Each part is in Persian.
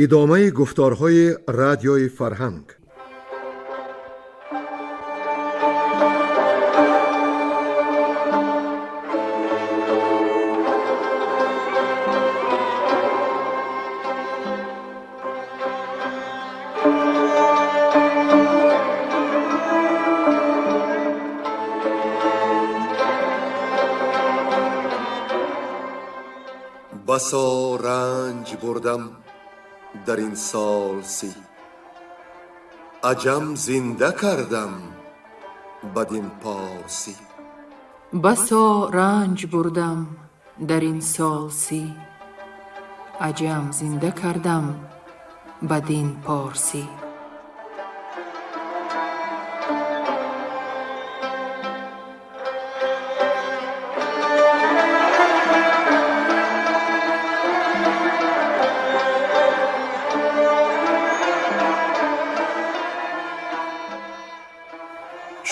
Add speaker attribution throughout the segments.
Speaker 1: ادامه گفتارهای رادیوی فرهنگ.
Speaker 2: بسا رنج بردم در این سال سی، عجم زنده کردم بدین پارسی.
Speaker 3: بسا رنج بردم در این سال سی، عجم زنده کردم بدین پارسی.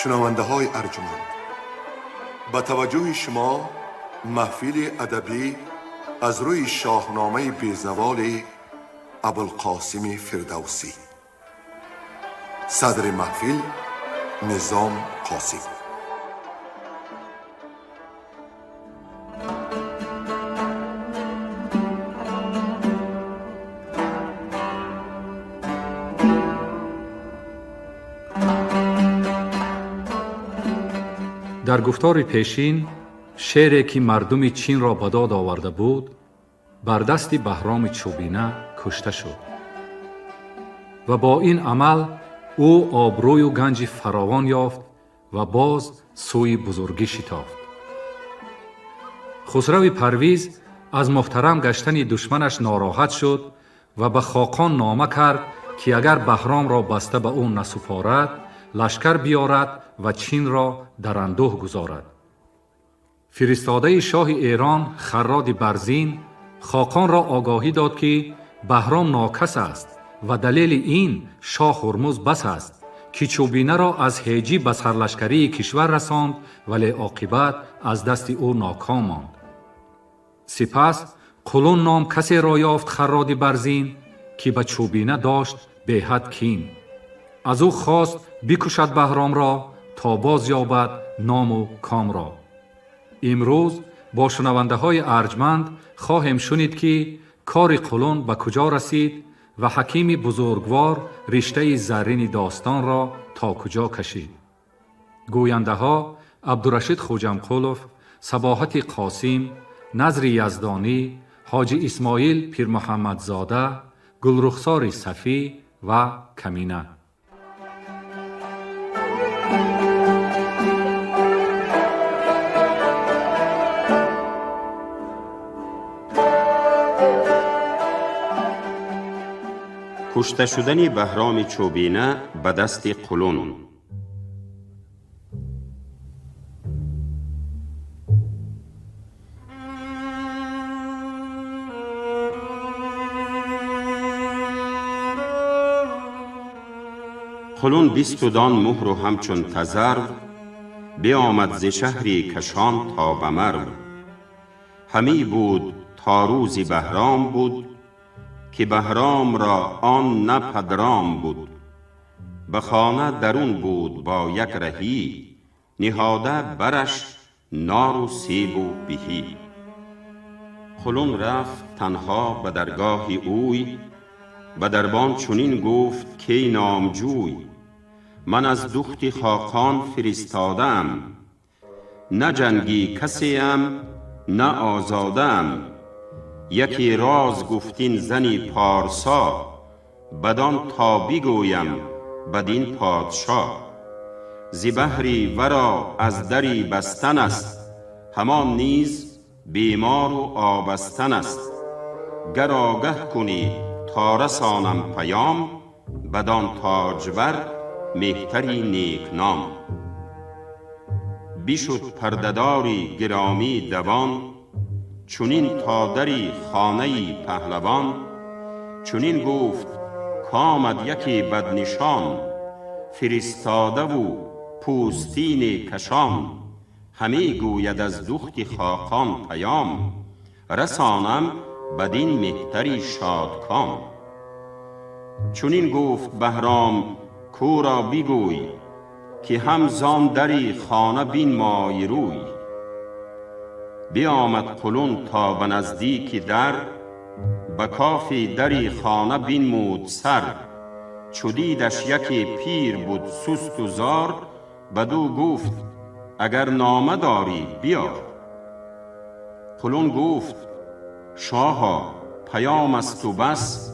Speaker 2: شنونده های ارجمند، با توجه شما محفل ادبی از روی شاهنامه بیزوال ابوالقاسم فردوسی. صدر محفل نظام قاسم.
Speaker 4: در گفتار پیشین شعری که مردم چین را به داد آورده بود بر دست بهرام چوبینه کشته شد و با این عمل او آبروی و گنج فراوان یافت و باز سوی بزرگی شتافت. خسرو پرویز از محترم گشتن دشمنش ناراحت شد و به خاقان نامه کرد که اگر بهرام را بسته به او نسپارد لشکر بیارد و چین را در اندوه گذارد. فرستاده شاه ایران خراد برزین خاقان را آگاهی داد که بهرام ناکس است و دلیل این شاه هرمز بس است که چوبینه را از هیجی به سرلشکری کشور رساند ولی عاقبت از دست او ناکام ماند. سپس قولون نام کسی را یافت خراد برزین که به چوبینه داشت به حد کین. از او خواست بکشد بهرام را تا باز یابد نام و کام را. امروز با شنونده های ارجمند خواهیم شنید که کار قولون به کجا رسید و حکیم بزرگوار رشته زرین داستان را تا کجا کشید. گوینده ها عبدالرشید خوجمقولوف، صباحت قاسم، نظر یزدانی، حاجی اسماعیل پیر محمدزاده، گلرخسار صفی و کمینه.
Speaker 5: کشته شدن بهرام چوبینه به دست قولون. قولون 20 دان مهر و همچون تذرو بیامد ز شهری کشان تا به مرو. همی بود تا روزی بهرام بود که بهرام را آن نه پدرام بود. به خانه درون بود با یک رهی نهاده برش نار و سیب و بهی. قولون رفت تنها به درگاه اوی به دربان چنین گفت که نامجوی من از دخت خاقان فرستادم نه جنگی کسیم نه آزادم. یکی راز گفتین زنی پارسا بدان تا بگویم بدین پادشاه. ز بهری ورا از دری بستن است همان نیز بیمار و آبستن است. گر آگه کنی تا رسانم پیام بدان تاجور مهتری نیک نام. بشد پردهداری گرامی دوان چنین تا دری خانه پهلوان. چنین گفت کامد یکی بدنشان فرستاده و پوستین کشان. همی گوید از دخت خاقان پیام رسانم بدین مهتری شادکام. چنین گفت بهرام کو را بگوی که هم زان دری خانه بین مای روی. بیامد قلون تا به نزدیک در، به کاف دری خانه بنمود سر. چو دیدش یکی پیر بود سست و زار، بدو گفت اگر نامه داری بیار. قلون گفت شاها پیام است و بس،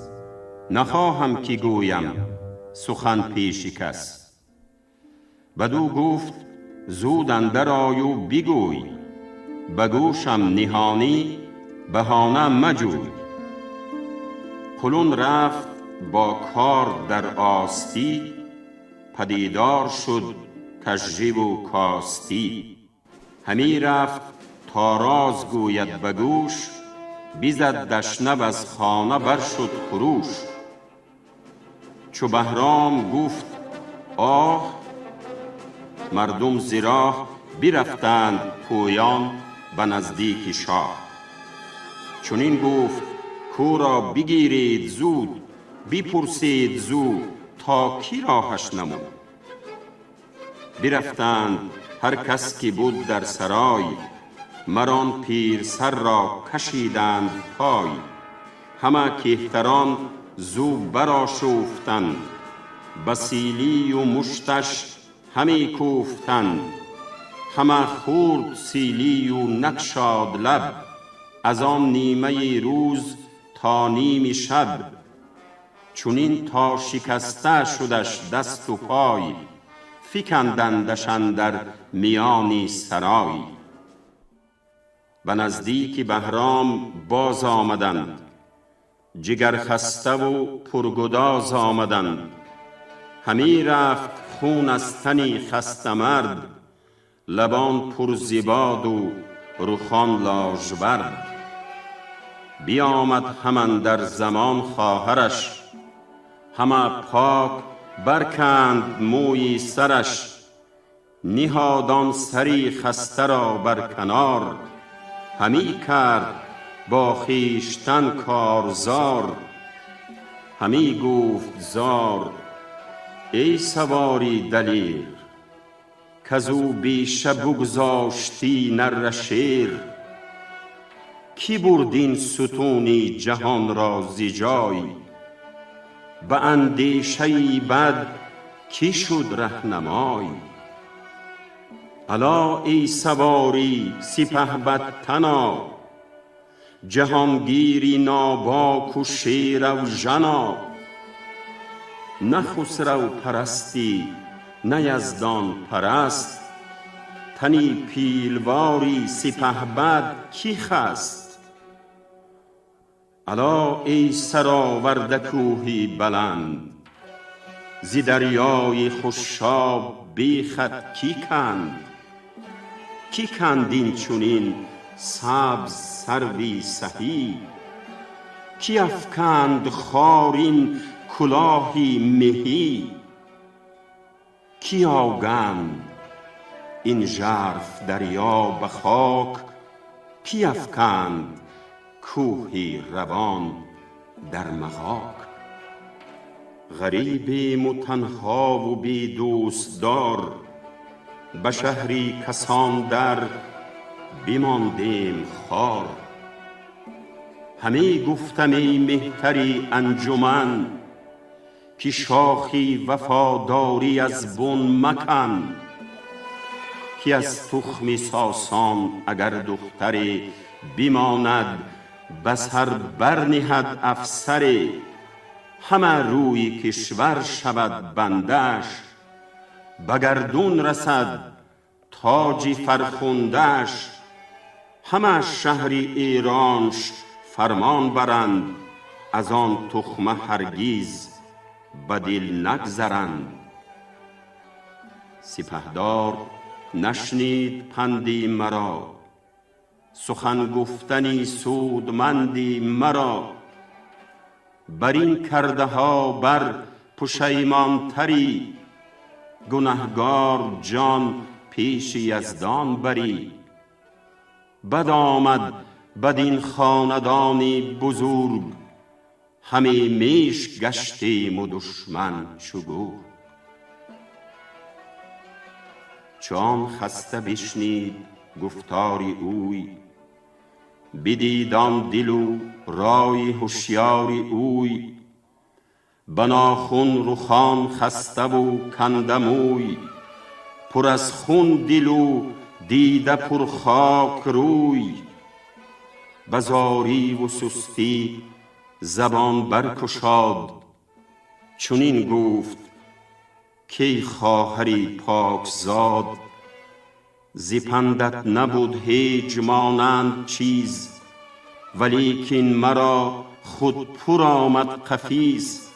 Speaker 5: نخواهم که گویم سخن پیش کس. بدو گفت زود اندر آی و بگوی، به گوشم نهانی بهانه مجوی. قلون رفت با کار در آستی، پدیدار شد کژی و کاستی. همی رفت تا راز گوید به گوش، بیزد دشنب از خانه بر شد خروش. چو بهرام گفت آه، مردم ز راه برفتند پویان به نزدیک شاه. چنین گفت کو را بگیرید زود، بپرسید زود تا کی راهش نمود. برفتند هر کس که بود در سرای، مران پیر سر را کشیدند پای. همه کهتران زو برآشفتند، به سیلی و مشتش همی کوفتند. همه خورد سیلی و نگشاد لب، از آن نیمه روز تا نیم شب. چنین تا شکسته شدش دست و پای، فکندندش اندر میانی سرای. به نزدیک بهرام باز آمدند، جگر خسته و پرگداز آمدند. همی رفت خون از تنی خسته مرد، لبان پر زباد و رخان لاژورد. بیامد همان در زمان خواهرش، همه پاک برکند موی سرش. نهادان سری خسته را بر کنار، همی کرد با خویشتن کارزار. همی گفت زار ای سواری دلیر، کزو بیشه بگذاشتی نره شیر. کی برد این ستونی جهان را ز جای، به اندیشه بد کی شد رهنمای. الا ای سواری سپهبد تنا، جهانگیری ناباک و شیر و ژنا. نه خسرو پرستی نه یزدان پرست، تنی پیلواری سپهبد کی خست. الا ای سرآورده کوهی بلند، ز دریای خوشاب بیخت کی کند. کی کند این چنین سبز سروی سهی، کی افکند خار این کلاهی مهی. کی آگند این ژرف دریا به خاک، کی افکند کوهی روان در مغاک. غریبیم و تنها و بی دوست دار، به شهری کسان در بماندیم خوار. همی گفتم ای مهتری انجمن، که شاخی وفاداری از بن مکن. که از تخم ساسان اگر دختری، بماند بسر برنهد افسری. همه روی کشور شود بندش، به گردون رسد تاج فرخندش. همه شهر ایرانش فرمان برند، از آن تخمه هرگیز به دل نگذرند. سپهدار نشنید پندی مرا، سخن گفتنی سودمندی مرا. بر این کرده ها بر پشیمان تری، گنهگار جان پیش یزدان بری. بد آمد بدین خاندانی بزرگ، همی میش گشتیم و دشمن چو گور. چون خسته بشنید گفتاری اوی، بدید آن دل و رای هوشیاری اوی. بناخون رخان خسته و کنده موی، پر از خون دل و دیده پر خاک روی. بزاری و سستی زبان برکشاد، چنین گفت کی خواهری پاکزاد. ز پندت نبود هیچ مانند چیز، ولیکن مرا خود پر آمد قفیز.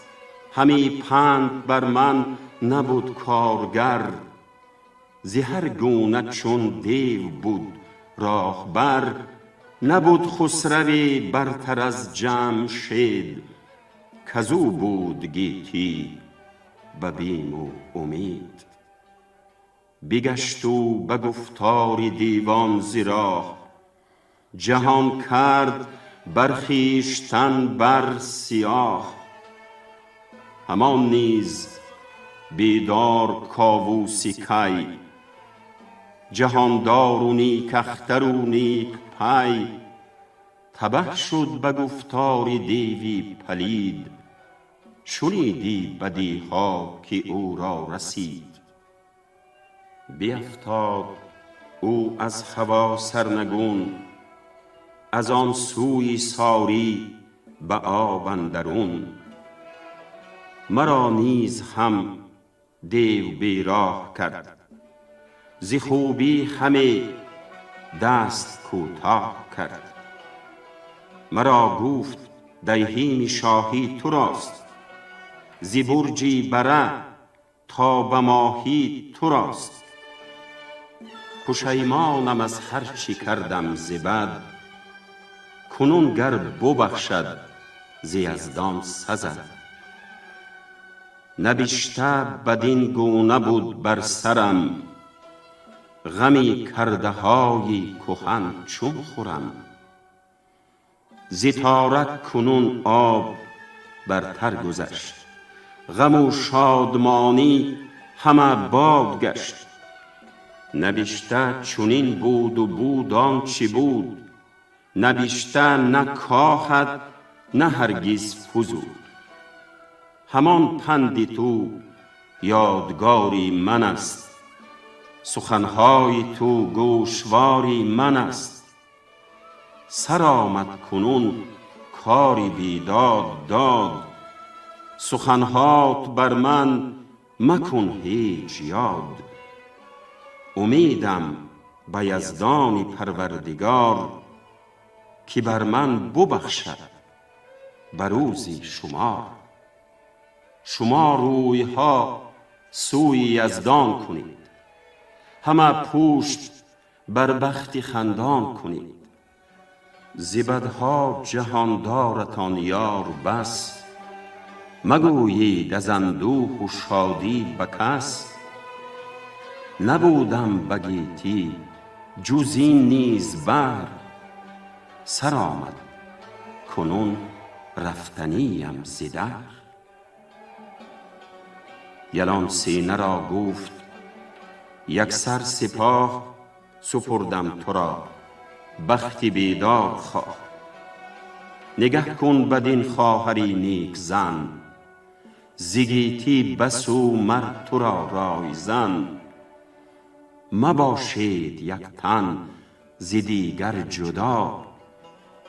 Speaker 5: همی پند بر من نبود کارگر، ز هر گونه چون دیو بود راهبر. نبود خسروی برتر از جمشید، کزو بود گیتی به بیم و امید. بگشت و به گفتار دیوان ز راه، جهان کرد بر خویشتن بر سیاه. همان نیز بیدار کاووسی کی، جهاندار و نیک اختر و نیک پی. تبه شد به گفتار دیوی پلید، شنیدی بدیها که او را رسید. بیفتاد او از هوا سرنگون، از آن سوی ساری به آب اندرون. مرا نیز هم دیو بیراه کرد، ز خوبی همه دست کوتاه کرد. مرا گفت دیهیم شاهی تو راست، ز برجی بره تا به ماهی تو راست. پشیمانم از هر چی کردم ز بد، کنون گر ببخشد ز یزدان سزد. نبشته بدین گونه بود بر سرم، غمی کرده های کهن چون خورم. ز تارک کنون آب برتر گذشت، غم و شادمانی همه باد گشت. نبشته چنین بود و بود آنچه بود، نبشته نه کاهد نه هرگز فزود. همان پند تو یادگاری من است، سخنهای تو گوشواری من است. سر آمد کنون کاری بیداد داد، سخنهات بر من مکن هیچ یاد. امیدم به یزدان پروردگار، که بر من ببخشد به روزی شمار. شما روی ها سوی یزدان کنید، همه پشت بر بخت خندان کنید. ز بدها جهاندارتان یار بس، مگویید از اندوه و شادی به کس. نبودم به گیتی جز این نیز بر، سر آمد کنون رفتنیم ز در. یلان سینه را گفت یک سر سپاه، سپردم تو را بختی بیدار خواه. نگه کن بدین خواهری نیک زن، ز گیتی بس او مرد تو را رای زن. مباشید یک تن ز دیگر جدا،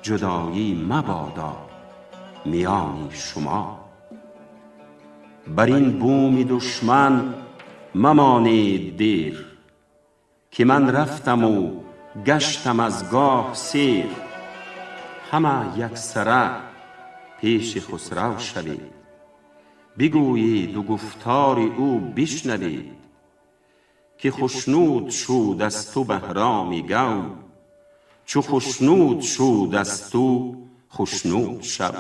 Speaker 5: جدایی مبادا میان شما. بر این بوم دشمن ممانید دیر، که من رفتم و گشتم از گاه سیر. همه یک سره پیش خسرو شوید، بگویید و گفتار او بشنوید. که خشنود شد از تو بهرام گو، چو خشنود شد از تو خشنود شو.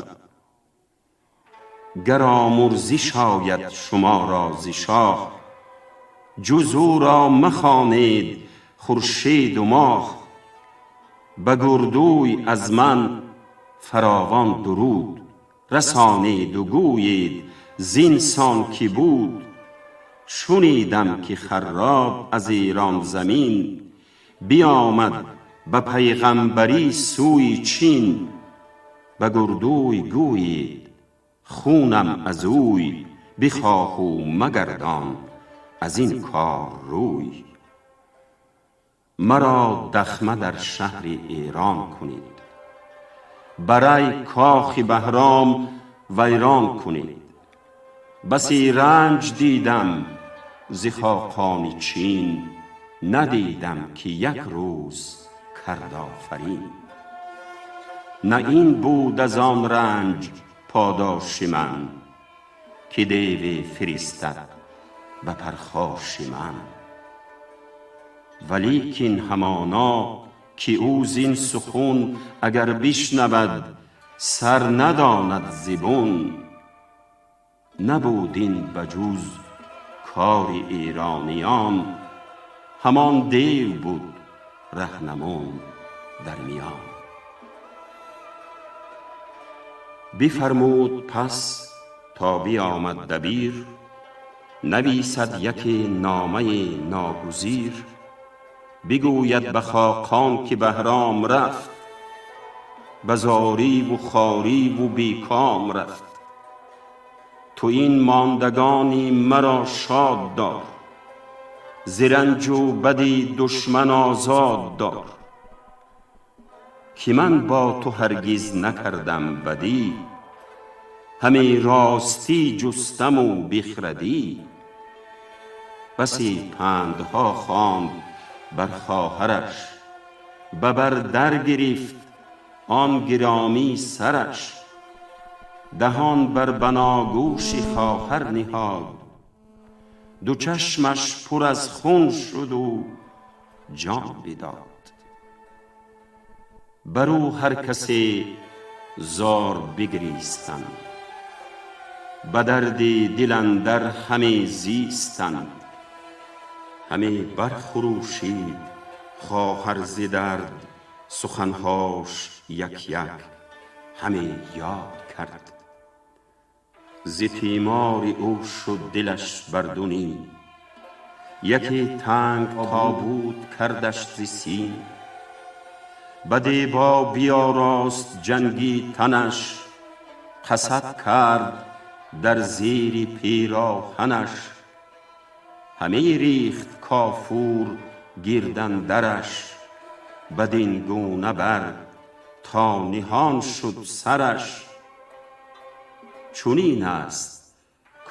Speaker 5: گر آمرزی شاید شما را ز شاه، جز او را مخوانید خورشید و ماه. به گردوی از من فراوان درود، رسانید و گویید زینسان کی بود. شنیدم که خراب از ایران زمین، بیامد به پیغمبری سوی چین. به گردوی گویید خونم از اوی، بخواه و مگردان از این کار روی. مرا دخمه در شهر ایران کنید، برای کاخ بهرام ویران کنید. بسی رنج دیدم ز خاقان چین، ندیدم که یک روز کرد آفرین. نه این بود از آن رنج پاداش من، که دیو فرستد به پرخاش من. ولیکن همانا که او زین سخن اگر بشنود، سر نداند زبون. نبود این بجوز کار ایرانیان، همان دیو بود رهنمون در میان. بفرمود پس تا بیامد دبیر، نویسد یک نامه ناگزیر. بگوید به خاقان که بهرام رفت، به زاری و خواری و بیکام رفت. تو این ماندگانی مرا شاد دار، ز رنج و بدی دشمن آزاد دار. که من با تو هرگز نکردم بدی، همه راستی جستم و بخردی. بسی پندها خواند بر خواهرش، ببر در گرفت آن گرامی سرش. دهان بر بناگوش خواهر نهاد، دو چشمش پر از خون شد و جان بداد. برو هر کسی زار بگریستند، به درد دل اندر همه زیستند. همه برخروشید خواهر ز درد، سخنهاش یک یک همه یاد کرد. ز تیمار او شد دلش بر دو نیم، یکی تنگ تابوت کردش ز سیم. به دیبا بیاراست جنگی تنش، قصد کرد در زیر پیراهنش. همه ریخت کافور گردن درش، بدین گونه بر تا نهان شد سرش. چنین است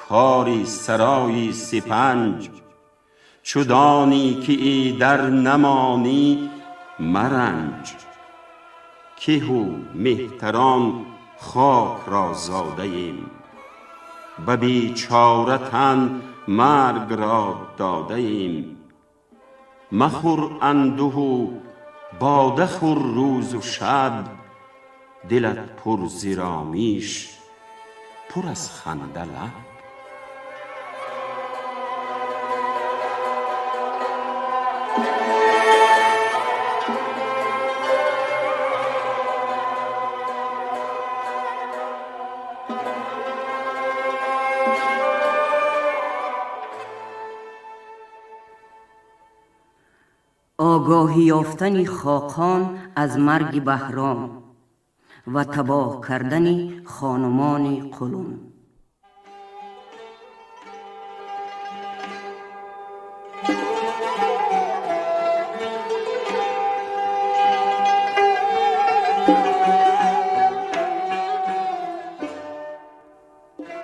Speaker 5: کاری سرای سپنج، چو دانی که ای در نمانی مرنج. که او مهتران خاک را زاده ایم، به بیچاره تن مرگ را داده ایم. مخور انده و باده خور روز و شب، دلت پر ز رامیش پر از خنده لب.
Speaker 6: آگاهی یافتن خاقان از مرگ بهرام و تباه کردن خانمان قلون.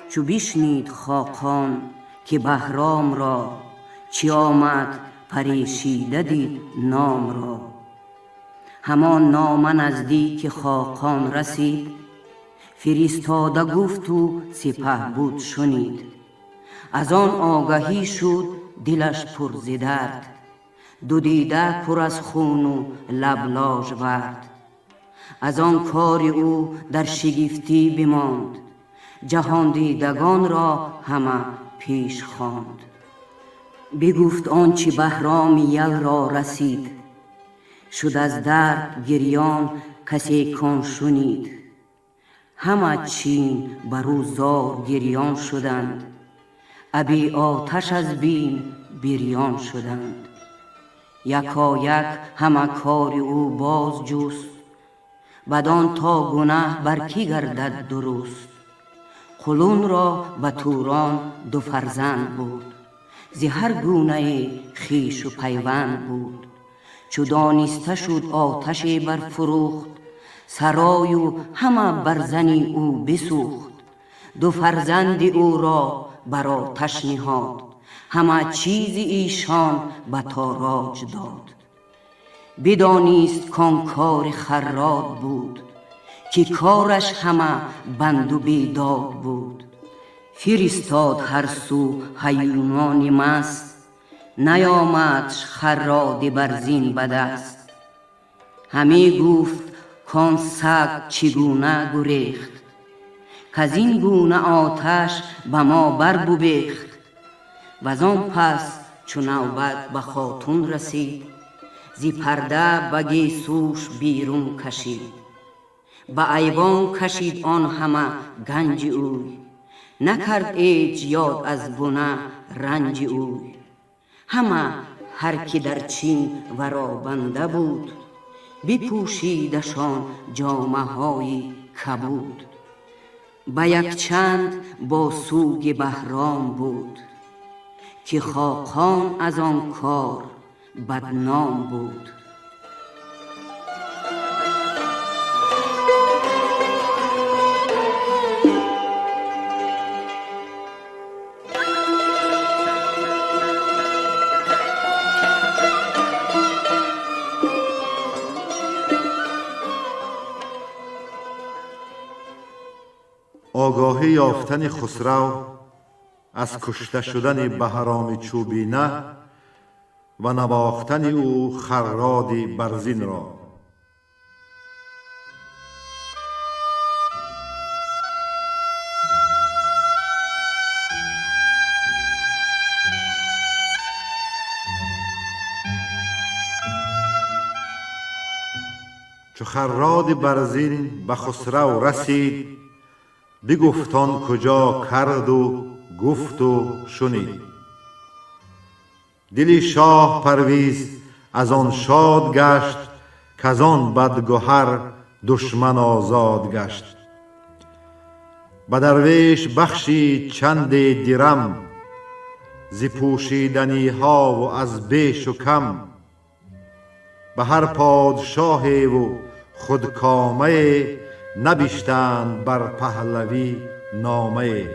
Speaker 6: چو بشنید خاقان که بهرام را، چی آمد پریشیده دید نام را. همان نامه نزدیک خاقان رسید، فرستاده گفت و سپه بود شنید. از آن آگهی شد دلش پر ز درد، دو دیده پر از خون و لب لاژورد. از آن کار او در شگفتی بماند، جهان دیدگان را همه پیش خواند. بگفت آنچه بهرام یل را رسید، شد از درد گریان کسی کان شنید. همه چین برو زار گریان شدند، ابی آتش از بیم بریان شدند. یکایک همه کار او باز جست، بدان تا گناه بر کی گردد درست. قلون را به توران دو فرزند بود، ز هر گونه خویش و پیوند بود. چو دانسته شد آتش برفروخت، سرای و همه بر زن او بسوخت. دو فرزند او را بر آتش نهاد، همه چیز ایشان به تاراج داد. بدانست کان کار خراد بود، که کارش همه بند و بیداد بود. فرستاد هر سو هیونان مست، نیامدش خراد برزین به دست. همی گفت کان سگ چگونه گریخت، کز این گونه آتش به ما بر ببیخت. وزان پس چو نوبت به خاتون رسید، زی پرده به گیسوش بیرون کشید. به ایوان کشید آن همه گنج اوی، نکرد ایچ یاد از بنه رنج اوی. همه هر که در چین ورا بنده بود، بپوشیدشان جامه های کبود. به یک چند با سوگ بهرام بود، که خاقان از آن کار بدنام بود.
Speaker 7: آگاهی یافتن خسرو از کشته شدن بهرام چوبینه و نواختن او خراد برزین را. چو خراد برزین به خسرو رسید، بگفت آن کجا کرد و گفت و شنید. دل شاه پرویز از آن شاد گشت، کز آن بدگهر دشمن آزاد گشت. به درویش بخشید چند درم، ز پوشیدنی ها و از بیش و کم. به هر پادشاه و خودکامه، نبشتند بر پهلوی نامه.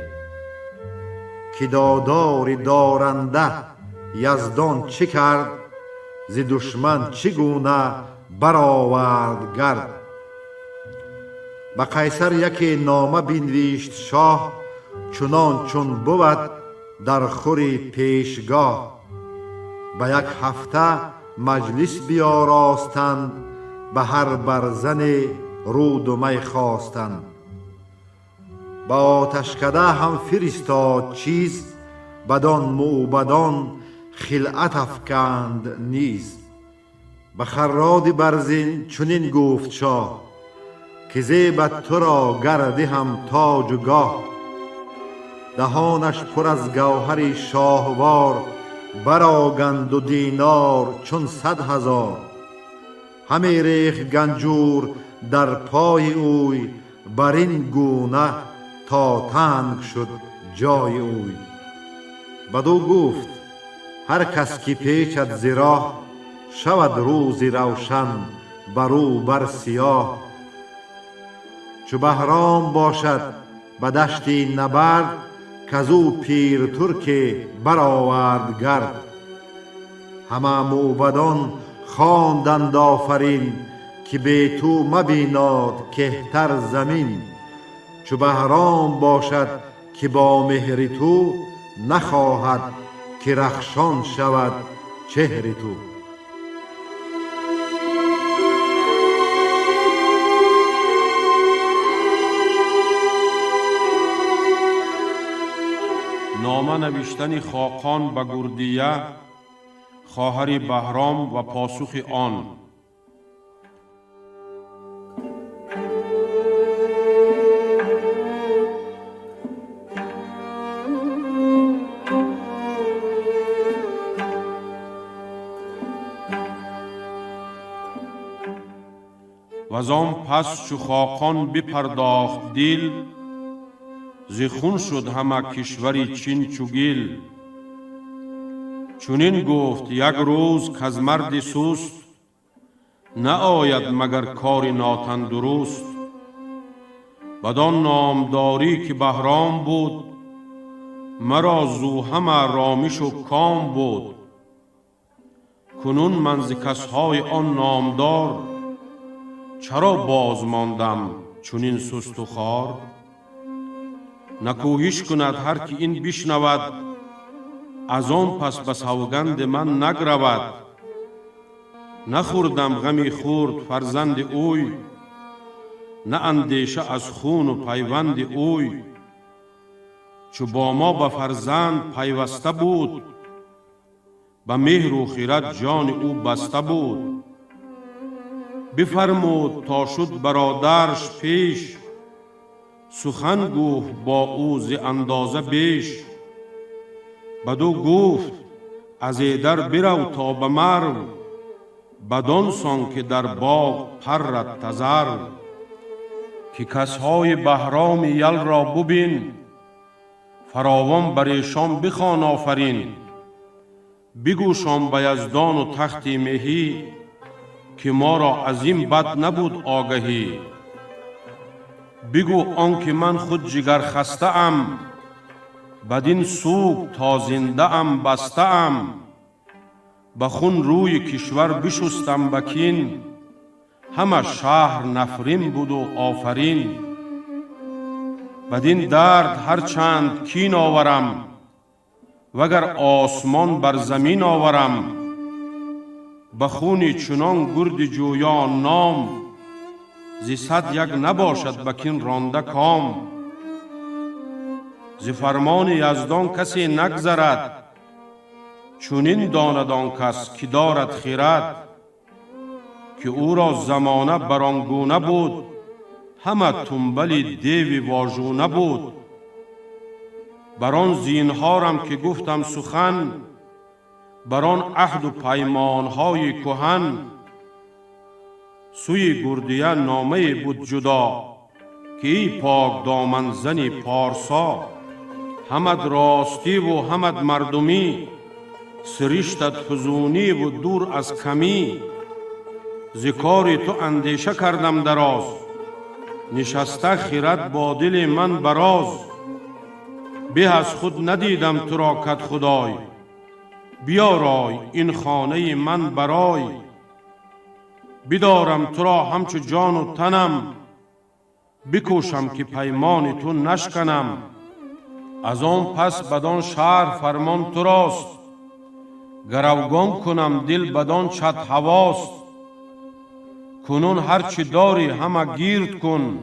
Speaker 7: که دادار دارنده یزدان چه کرد، ز دشمن چگونه برآورد گرد. به قیصر یکی نامه بنوشت شاه، چنان چون بود در خوری پیشگاه. به یک هفته مجلس بیاراستند، به هر برزن رود و می خواستند. به آتشکده هم فرستاد چیز، بدان موبدان خلعت افکند نیز. به خراد برزین چنین گفت شاه، که زیبد تو را گرده هم تاج و گاه. دهانش پر از گوهر شاهوار، برآگند و دینار چون 100,000. همی ریخت گنجور در پای اوی، بر این گونه تا تنگ شد جای اوی. بدو گفت هر کس که پیچد ز راه، شود روزی روشن بر او بر سیاه. چو بهرام باشد به دشت نبرد، کز او پیر ترک برآورد گرد. همه موبدان خواندند آفرین، که بی تو مبیناد کهتر زمین. چو بهرام باشد که با مهر تو، نخواهد که رخشان شود چهر تو.
Speaker 8: نامه نوشتن خاقان به گردیه، خواهر بهرام و پاسخ آن. وزان پس چو خاقان بپرداخت دل، ز خون شد همه کشوری چین چو گل. چنین گفت یک روز کز مرد سست، نه آید مگر کار ناتندرست. بدان نامداری که بهرام بود، مرا زو همه رامش و کام بود. کنون من ز کسهای آن نامدار، چرا باز ماندم چنین سست و خوار؟ نکوهش کند هر که این بشنود، از آن پس به سوگند من نگرود. نخوردم غمی خورد فرزند اوی، نه اندیشه از خون و پیوند اوی. چو با ما به فرزند پیوسته بود، به مهر و خیرت جان او بسته بود. بفرمود تا شد برادرش پیش، سخن گفت با او ز اندازه بیش. بدو گفت از ایدر برو تا به مرو، بدان سان که در باغ پرد تذرو. که کسهای بهرام یل را ببین، فراوان بر ایشان بخوان آفرین. بگوشان به یزدان و تخت مهی، که ما را از این بد نبود آگهی. بگو آنکه من خود جگر خسته ام، بدین سوگ تا زنده ام بسته ام. به خون روی کشور بشستم بکین، همه شهر نفرین بود و آفرین. بدین درد هر چند کین آورم، وگر آسمان بر زمین آورم. به خون چنان گرد جویان نام، ز صد یک نباشد بکین رانده کام. ز فرمان یزدان کسی نگذرد، چنین داند آن کس که دارد خرد. که او را زمانه بران گونه بود، همه تنبل دیو واژونه بود. بران زینهارم که گفتم سخن، بران عهد و پیمانهای کهن. سوی گردیه نامه بود جدا، که ای پاک دامن زنی پارسا. همد راستی و همد مردمی، سرشتت فزونی و دور از کمی. ز کار تو اندیشه کردم دراز، نشسته خرد با دل من براز. به از خود ندیدم تو را کد خدای، بیارای این خانه من برای. بدارم تو را همچو جان و تنم، بکوشم که پیمان تو نشکنم. از آن پس بدان شهر فرمان تو راست، گروگان کنم دل بدان چت هواست. کنون هرچی داری همه گیرد کن،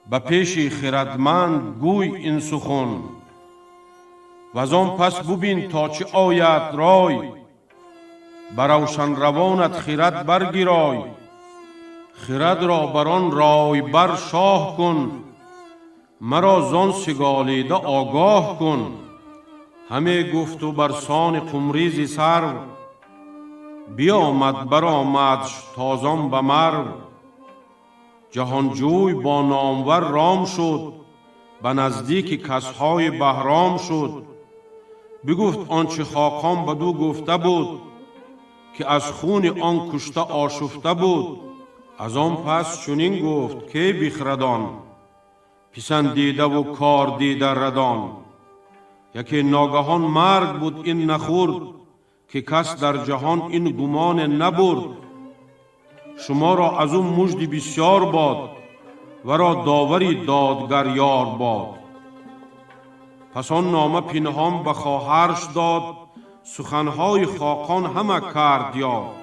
Speaker 8: به پیش خردمند گوی این سخن. و از آن پس ببین تا چه آید رای، بروشن روانت خرد برگیرای. خرد را بران رای بر شاه کن، مرا زان سگالیده آگاه کن. همه گفت و برسان قمریز سرو، بیامد برآمدش تازان به مرو. جهانجوی با نامور رام شد، به نزدیک کسهای بهرام شد. بگفت آنچه خاقان بدو گفته بود، که از خون آن کشته آشفته بود. از آن پس چنین گفت که بخردان، پسندیده و کار دیده ردان. یکی ناگهان مرگ بود این نخورد، که کس در جهان این گمان نبرد. شما را از اون مژدی بسیار باد، و را داوری دادگر یار باد. پس آن نامه پنهان به خواهرش داد، سخنهای خاقان همه کرد یاد.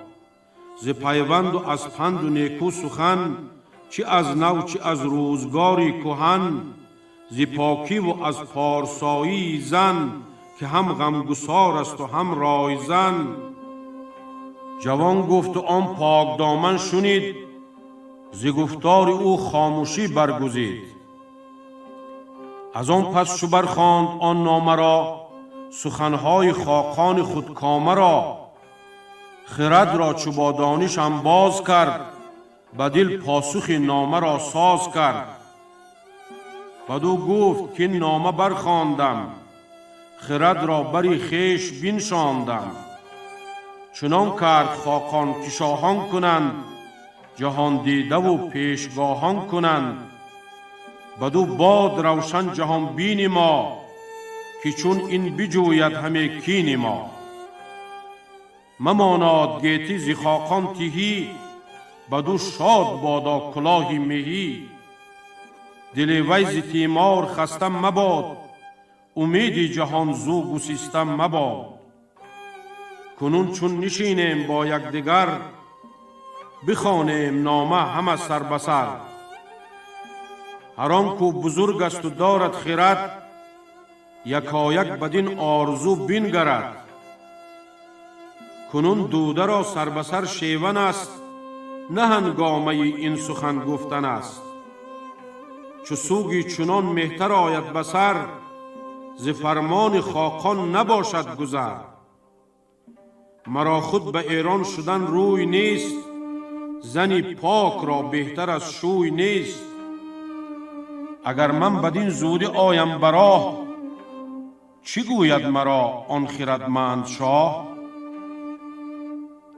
Speaker 8: ز پیوند و از پند و نیکو سخن، چی از نو چی از روزگاری کهن. ز پاکی و از پارسایی زن، که هم غمگسار است و هم رایزن. جوان گفت و آن پاک دامن شنید، ز گفتار او خاموشی برگزید. از آن پس چو برخواند آن نامه را، سخنهای خاقان خودکامه را. خرد را چو با دانشم باز کرد، به دل پاسخ نامه را ساز کرد. بدو گفت که این نامه برخواندم، خرد را بری خویش بنشاندم. چنان کرد خاقان که شاهان کنند، جهان دیده و پیشگاهان کنند. بدو باد روشن جهان بین ما، که چون این بجوید همه کین ما. مماناد گیتی ز خاقان تهی، بدو شاد بادا کلاهی مهی. دل وی ز تیمار خسته مباد، امید جهان زو گسسته مباد. کنون چون نشینیم با یکدیگر، بخوانیم نامه همه سر به سر. هر آن کو بزرگ است و دارد خرد، یکایک بدین آرزو بنگرد. کنون دوده را سر به سر شیون است، نه هنگامه این سخن گفتن است. چو سوگی چنان مهتر آید به سر، ز فرمان خاقان نباشد گذر. مرا خود به ایران شدن روی نیست، زنی پاک را بهتر از شوی نیست. اگر من بدین زودی آیم براه، چی گوید مرا آن خردمند شاه؟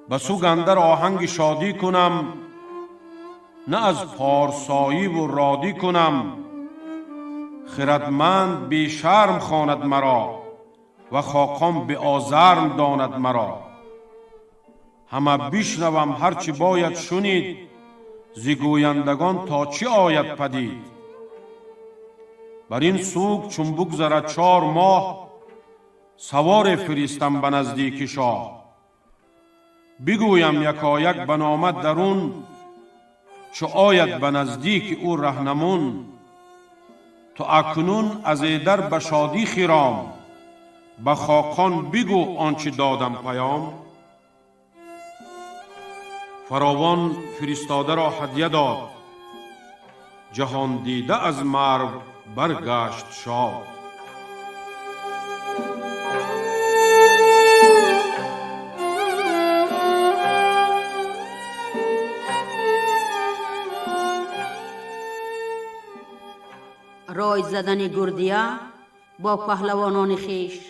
Speaker 8: به سوگ اندر آهنگ شادی کنم، نه از پارسایی و رادی کنم. خردمند بی شرم خواند مرا، و خاقان به آزرم داند مرا. همه بشنوم هرچی باید شنید، ز گویندگان تا چی آید پدید. بر این سوگ چون بگذرد 4 ماه، سوار فرستم به نزدیک شاه. بگویم یکایک به نامه درون، چو آید به نزدیک او رهنمون. تو اکنون از ایدر به شادی خرام، به خاقان بگو آنچه دادم پیام. فراوان فرستاده را هدیه داد، جهان دیده از مرو برگشت شاد.
Speaker 6: رای زدن گردیه با پهلوانان خیش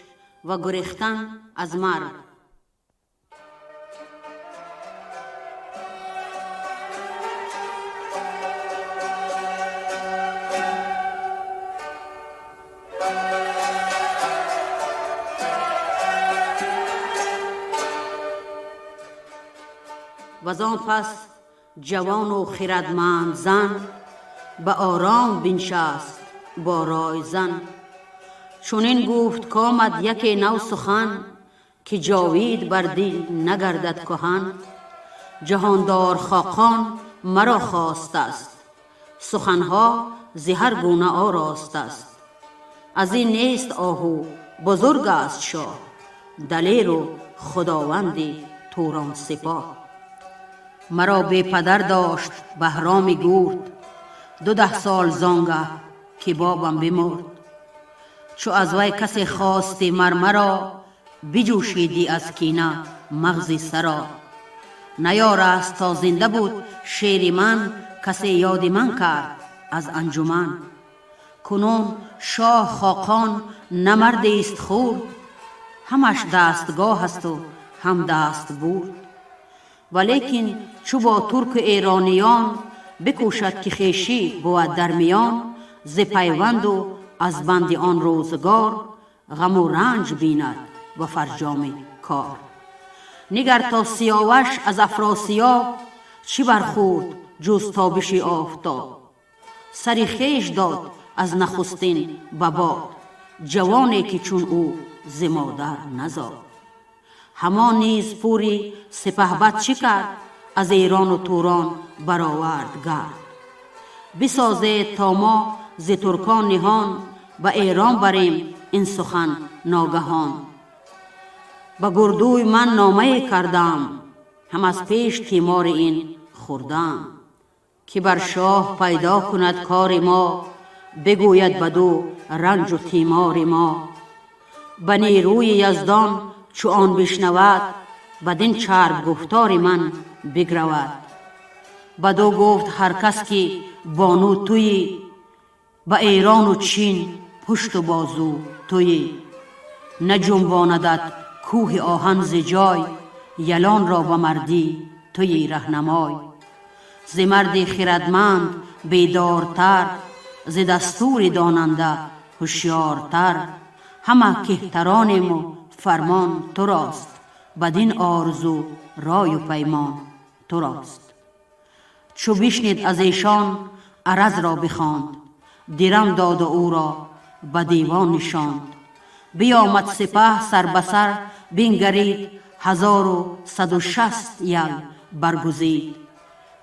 Speaker 6: و گریختن از مرگ. وزان پس جوان و خردمند زن، به آرام بنشست با رای زن. چونین گفت کامد یک نو سخن، که جاوید بر دل نگردد کهن. جهاندار خاقان مرا خواست است، سخنها ز هر گونه آراست است. از این نیست آهو بزرگ است شاه، دلیر و خداوند توران سپاه. مرا بی پدر داشت بهرام گورد، 12 سال زانگه که بابم بمرد. چو از وی کسی خواستی مرا، بجوشیدی از کینه مغز سرا. نیارست تا زنده بود شیر من، کسی یاد من کرد از انجمن. کنون شاه خاقان نمرده است خورد، همش دستگاه است و هم دست بود. ولیکن چو با ترک ایرانیان، بکوشد که خویشی بود در میان. ز پیوند و از بند آن روزگار، غم و رنج بیند و فرجام کار. نگر تا سیاوش از افراسیاب، چی برخورد جز تابش آفتاب. سری خویش داد از نخستین به باد، جوانی که چون او ز مادر نزاد. همان نیز پوری سپهبد چه کرد، از ایران و توران برآورد گرد. بسازید تا ما ز ترکان نهان، به ایران بریم این سخن ناگهان. به گردوی من نامه کردم، هم از پیش تیمار این خوردم. که بر شاه پیدا کند کار ما، بگوید بدو رنج و تیمار ما. به نیروی یزدان چو آن بشنود، بدین چرب گفتار من بگرود. بدو گفت هر کس که بانو توی، به ایران و چین پشت و بازو توی. نجنباندت کوه آهن ز جای، یلان را به مردی توی رهنمای. ز مرد خردمند بیدارتر، ز دستور داننده هوشیارتر. همه کهترانیم و فرمان تو راست، بدین آرزو رای و پیمان تو راست. چو بشنید از ایشان عرض را بخواند، درم داد و او را به دیوان نشاند. بیامد سپه سر به سر بنگرید، 1160 یل برگزید.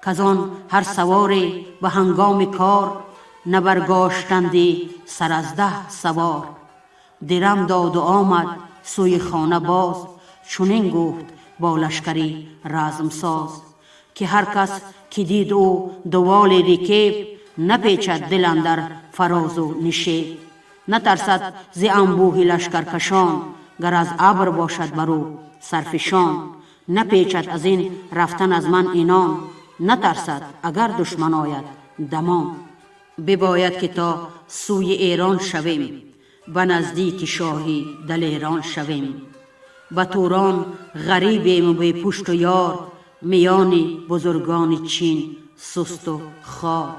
Speaker 6: کزان هر سواری به هنگام کار، نبرگاشتندی سر از 10 سوار. درم داد و آمد سوی خانه باز، چنین گفت با لشکری رزم ساز. که هر کس که دید او دوال رکیب، نپیچد دل اندر فراز و نشیب. نترسد ز انبوه لشکر کشان، گر از ابر باشد برو سرفشان. نپیچد از این رفتن از من اینان، نترسد اگر دشمن آید دمان. بباید که تا سوی ایران شویم، به نزدیک شاهی دل ایران شویم. به توران غریبیم و بی پشت و یار، میان بزرگان چین سست و خوار.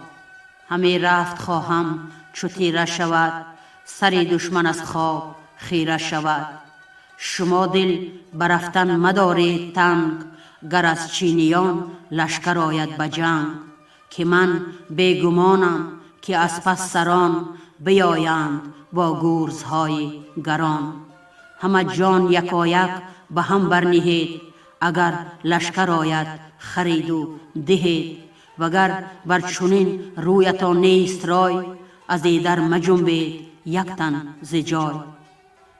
Speaker 6: همی رفت خواهم چو تیره شود، سر دشمن از خواب خیره شود. شما دل برفتن مدارید تنگ، گر از چینیان لشکر آید به جنگ. که من بیگمانم که از پس سران، بیایند با گورزهای گران. همه جان یکایک به هم برنهید، اگر لشکر آید خرید و دهید. وگر بر چنین رویتان نیست رای، از ایدر مجنبید یک تن ز جای.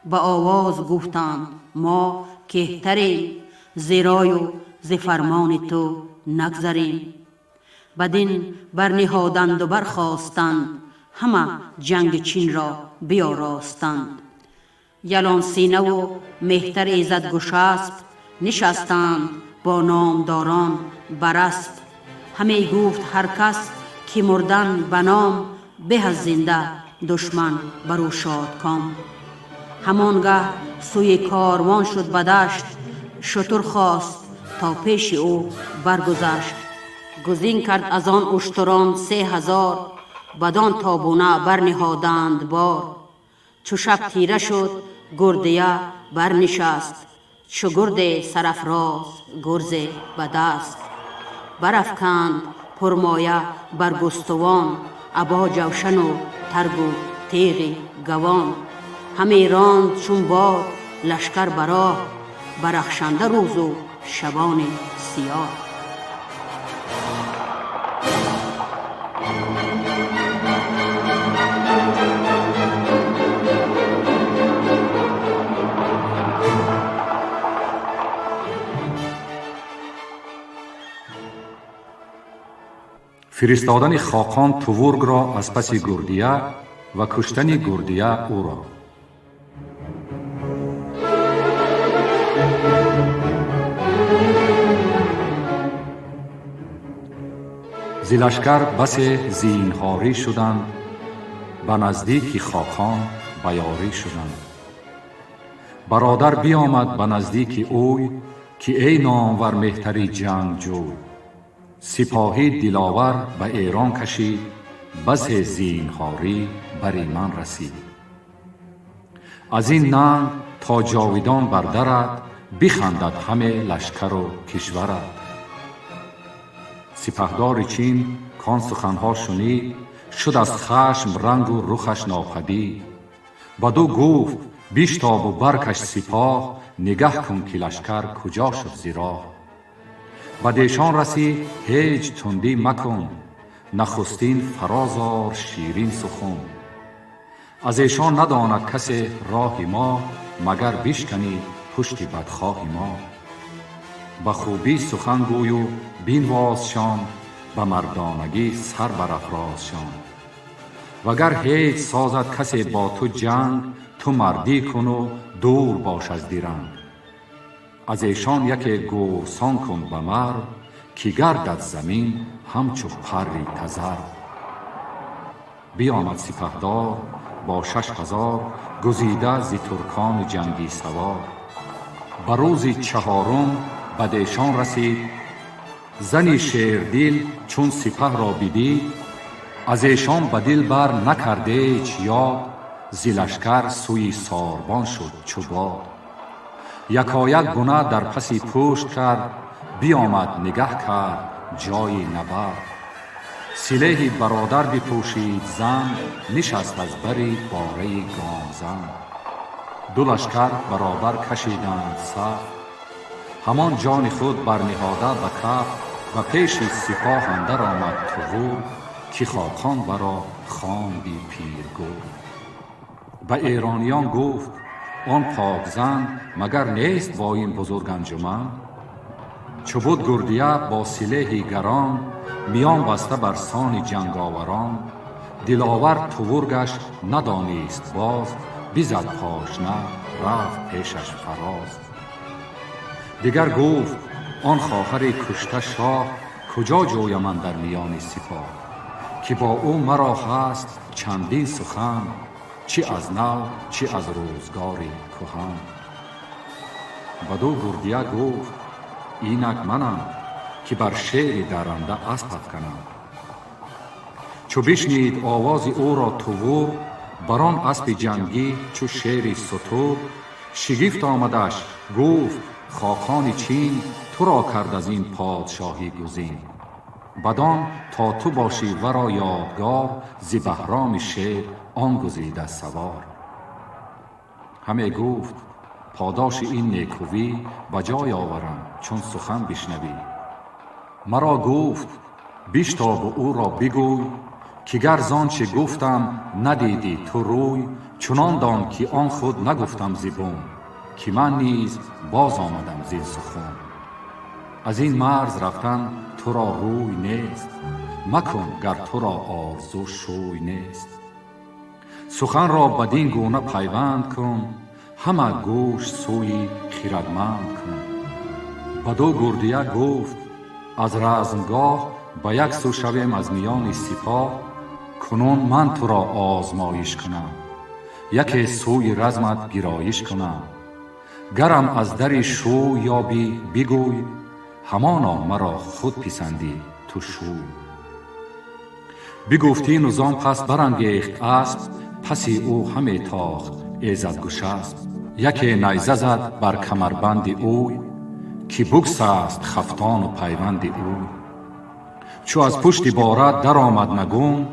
Speaker 6: به آواز گفتند ما کهتریم، ز رای و ز فرمان تو نگذریم. بدین برنهادند و برخاستند، همه جنگ چین را بیاراستند. یلان سینه و مهتر ایزد گشسپ، نشستند با نامداران بر اسپ. همی گفت هر کس که مردن به نام، به از زنده دشمن برو شادکام. همانگه سوی کاروان شد به دشت، شتر خواست تا پیش او برگذشت. گزین کرد از آن اشتران 3000، بدان تابونه برنهادند بار. چو شب تیره شد گردیه برنشست، چو گرد سرافراز گرز به دست. برافکند پرمایه برگستوان، ابا جوشن و ترگ و تیغ گوان. همی راند چون باد لشکر براه، برخشنده روز و شبان سیاه.
Speaker 4: فرستادن خاقان توورگ را از پس گردیه و کشتن گردیه او را. ز لشکر بس زینهاری شدند، به نزدیک خاقان بیاری شدند. برادر بیامد به نزدیک اوی، که ای نامور مهتری جنگجوی. سپاهی دلاور به ایران کشید، بس زینهاری بر من رسید. از این ننگ تا جاویدان بردرد، بخندد همه لشکر و کشورد. سپهدار چین کان سخنها شنید، شد از خشم رنگ و رخش ناپدید. بدو گفت بیشتاب و برکش سپاه، نگه کن که لشکر کجا شد ز راه. بدیشان رسی هیچ تندی مکن، نخستین فرازار شیرین سخن. از ایشان نداند کسی راه ما، مگر بشکنی پشت بدخواه ما. به خوبی سخن گوی و بنوازشان، به مردانگی سر برافرازشان. وگر هیچ سازد کسی با تو جنگ، تو مردی کن و دور باش از درنگ. از ایشان یکی گورسان کن به مرد، که گردد زمین همچو پری تذر. بیامد سپهدار با 6,000 گزیده ز ترکان جنگی سوار. به روز 4 بدیشان رسید، زنی شیردل چون سپه را بدید، از ایشان به دل بر نکرده هیچ یاد، ز لشکر سوی ساربان شد چو باد. یکایک گونه در پسی پشت کرد، بیامد نگه کرد جای نبرد. سلیح برادر بپوشید زن، نشست از بری باره گامزن. 2 لشکر برابر کشیدند صف، همان جان خود برنهاده به کف. و پیش سپاه اندر آمد تغور، که خاقان برا خواندی پیرگور. به ایرانیان گفت آن پاک زن، مگر نیست با این بزرگ انجمن؟ چو بود گردیه با سلیح گران، میان بسته بر سان جنگاوران. دلاور تورگش ندانست باز، بزد پاشنه رفت پیشش فراز. دیگر گفت آن خواهر کشته شاه، کجا جویم من در میان سپاه؟ که با او مرا هست چندین سخن، چی از نو چی از روزگار کهن. بدو گردیه گفت اینک منم، که بر شیر درنده اسپ افکنم. چو بشنید آواز او را تور، بران اسب جنگی چو شیر ستور. شگفت آمدش گفت خاقان چین، تو را کرد از این پادشاهی گزین. بدان تا تو باشی ورا یادگار، ز بهرام شیر آن گزیده سوار. همه گفت پاداش این نیکویی، بجای آورم چون سخن بشنوی. مرا گفت بشتاب و او را بگوی، که گر زانچه گفتم ندیدی تو روی. چنان دان که آن خود نگفتم زبون، که من نیز باز آمدم زین سخن. از این مرز رفتن تو را روی نیست، مکن گر تو را آرزو شوی نیست. سخن را بدین گونه پیوند کن، همه گوش سوی خردمند کن. بدو گردیه گفت از رزمگاه، به یک سو شویم از میان سپاه. کنون من تو را آزمایش کنم، یکی سوی رزمت گرایش کنم. گرم از در شو یابی بگوی، همانا مرا خود پسندی تو شوی. بگفتی نظام پس برانگیخت اسب، پسی او همه تاخت ایزد گشست. یکی نیزه زد بر کمربند اوی، که بگسست خفتان و پیوند اوی. چو از پشت بارد در آمد نگون،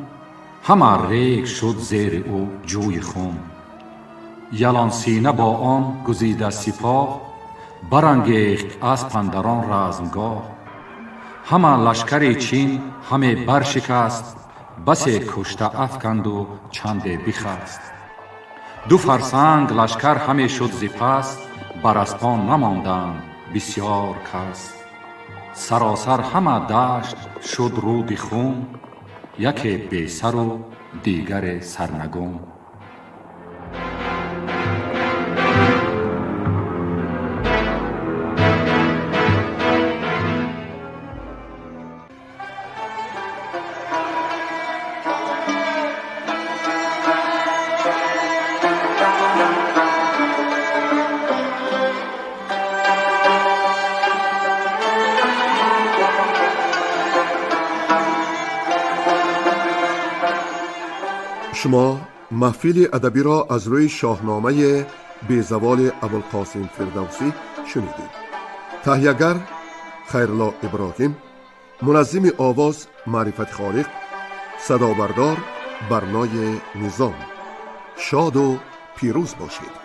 Speaker 4: همه ریگ شد زیر او جوی خون. یلان سینه با آن گزیده سپاه، برانگیخت اسپ اندران رزمگاه. همه لشکر چین همه برشکست، بسی کشته افکند و چنده بخست. 2 فرسنگ لشکر همه شد ز پس، بر اسپان نماندند بسیار کس. سراسر همه دشت شد رود خون، یکی بی سر و دیگر سرنگون.
Speaker 1: شما محفل ادبی را از روی شاهنامه بیزوال ابوالقاسم فردوسی شنیدید. تهیه‌گر خیرالله ابراهیم، منظم آواز معرفت خالق، صدابردار برنای نظام. شاد و پیروز باشید.